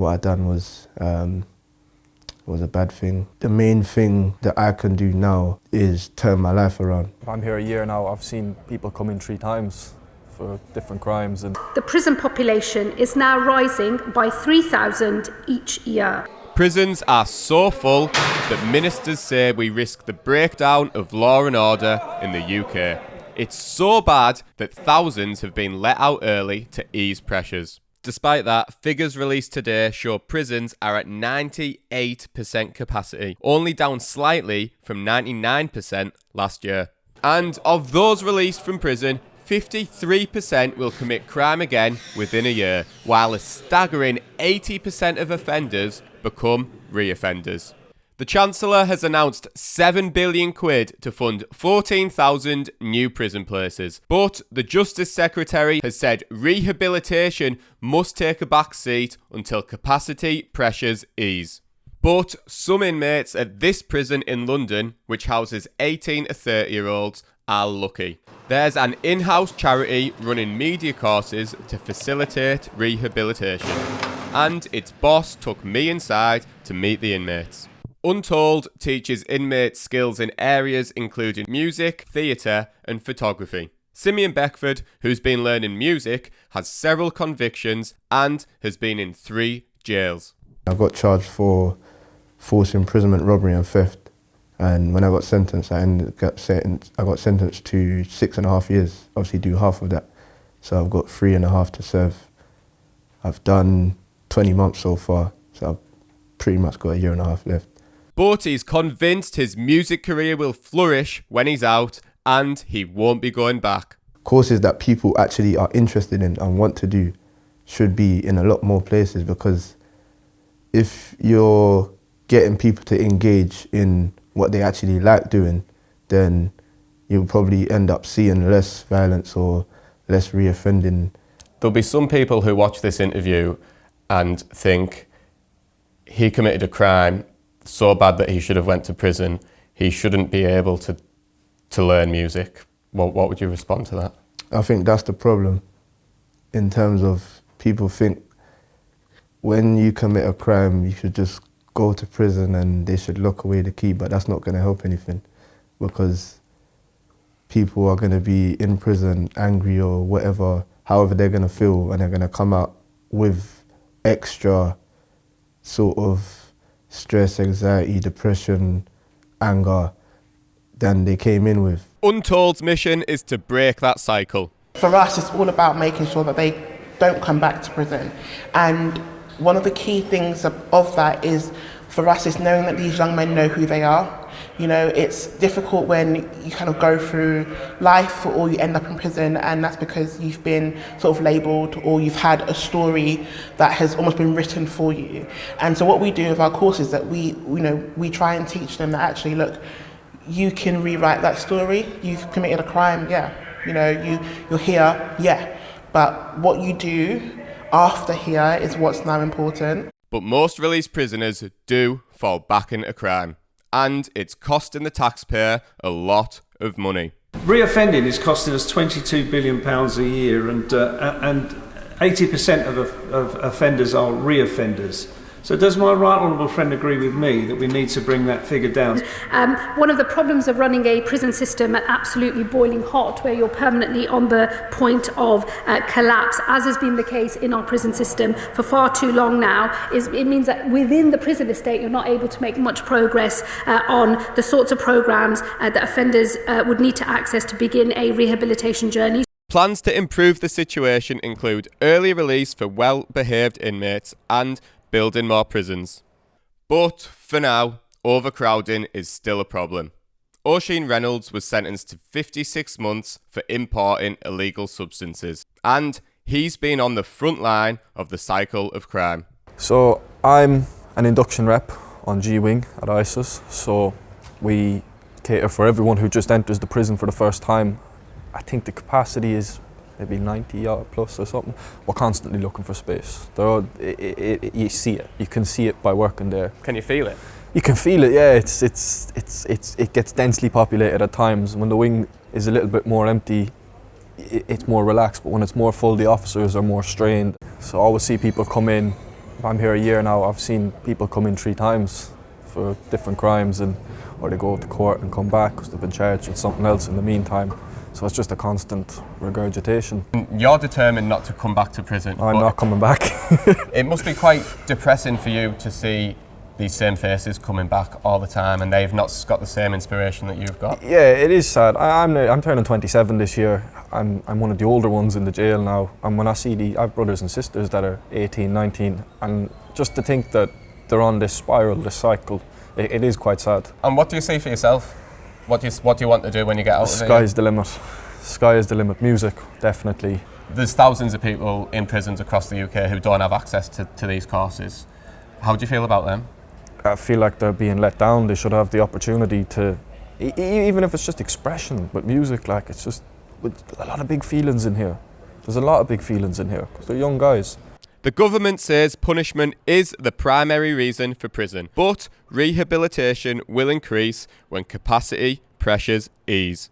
what I done was a bad thing. The main thing that I can do now is turn my life around. I'm here a year now. I've seen people come in 3 times for different crimes. And the prison population is now rising by 3,000 each year. Prisons are so full that ministers say we risk the breakdown of law and order in the UK. It's so bad that thousands have been let out early to ease pressures. Despite that, figures released today show prisons are at 98% capacity, only down slightly from 99% last year. And of those released from prison, 53% will commit crime again within a year, while a staggering 80% of offenders become reoffenders. The Chancellor has announced £7 billion to fund 14,000 new prison places. But the Justice Secretary has said rehabilitation must take a back seat until capacity pressures ease. But some inmates at this prison in London, which houses 18 to 30-year-olds, are lucky. There's an in-house charity running media courses to facilitate rehabilitation. And its boss took me inside to meet the inmates. Untold teaches inmates skills in areas including music, theatre and photography. Simeon Beckford, who's been learning music, has several convictions and has been in 3 jails. I got charged for false imprisonment, robbery and theft. And when I got sentenced, I got sentenced to 6.5 years. Obviously do half of that. So I've got 3.5 to serve. I've done 20 months so far, so I've pretty much got 1.5 years left. But he's convinced his music career will flourish when he's out and he won't be going back. Courses that people actually are interested in and want to do should be in a lot more places, because if you're getting people to engage in what they actually like doing, then you'll probably end up seeing less violence or less reoffending. There'll be some people who watch this interview and think he committed a crime so bad that he should have went to prison. He shouldn't be able to learn music. What would you respond to that? I think that's the problem, in terms of people think when you commit a crime you should just go to prison and they should lock away the key, but that's not going to help anything, because people are going to be in prison angry or whatever, however they're going to feel, and they're going to come out with extra sort of stress, anxiety, depression, anger than they came in with. Untold's mission is to break that cycle. For us, it's all about making sure that they don't come back to prison. And one of the key things of that is, for us, is knowing that these young men know who they are. You know, it's difficult when you kind of go through life or you end up in prison, and that's because you've been sort of labelled or you've had a story that has almost been written for you. And so what we do with our courses is that we try and teach them that actually, look, you can rewrite that story. You've committed a crime, yeah. You know, you're here, yeah. But what you do after here is what's now important. But most released prisoners do fall back into crime, and it's costing the taxpayer a lot of money. Reoffending is costing us £22 billion a year, and 80% of offenders are reoffenders. So does my right honourable friend agree with me that we need to bring that figure down? One of the problems of running a prison system at absolutely boiling hot, where you're permanently on the point of collapse, as has been the case in our prison system for far too long now, is it means that within the prison estate you're not able to make much progress on the sorts of programmes that offenders would need to access to begin a rehabilitation journey. Plans to improve the situation include early release for well-behaved inmates and building more prisons. But for now, overcrowding is still a problem. Oisin Reynolds was sentenced to 56 months for importing illegal substances, and he's been on the front line of the cycle of crime. So I'm an induction rep on G-Wing at ISIS, so we cater for everyone who just enters the prison for the first time. I think the capacity is maybe 90 plus or something. We're constantly looking for space. You see it. You can see it by working there. Can you feel it? You can feel it. Yeah. It gets densely populated at times. When the wing is a little bit more empty, it's more relaxed. But when it's more full, the officers are more strained. So I always see people come in I'm here a year now. I've seen people come in 3 times for different crimes, or they go to court and come back because they've been charged with something else in the meantime. So it's just a constant regurgitation. You're determined not to come back to prison. I'm not coming back. It must be quite depressing for you to see these same faces coming back all the time, and they've not got the same inspiration that you've got. Yeah, it is sad. I'm turning 27 this year. I'm one of the older ones in the jail now, and when I see I have brothers and sisters that are 18, 19, and just to think that they're on this spiral, this cycle, it is quite sad. And what do you see for yourself? What do you want to do when you get out of it? Sky's the limit. Sky is the limit. Music, definitely. There's thousands of people in prisons across the UK who don't have access to these courses. How do you feel about them? I feel like they're being let down. They should have the opportunity to, even if it's just expression, but music, like, it's just with a lot of big feelings in here. There's a lot of big feelings in here because they're young guys. The government says punishment is the primary reason for prison, but rehabilitation will increase when capacity pressures ease.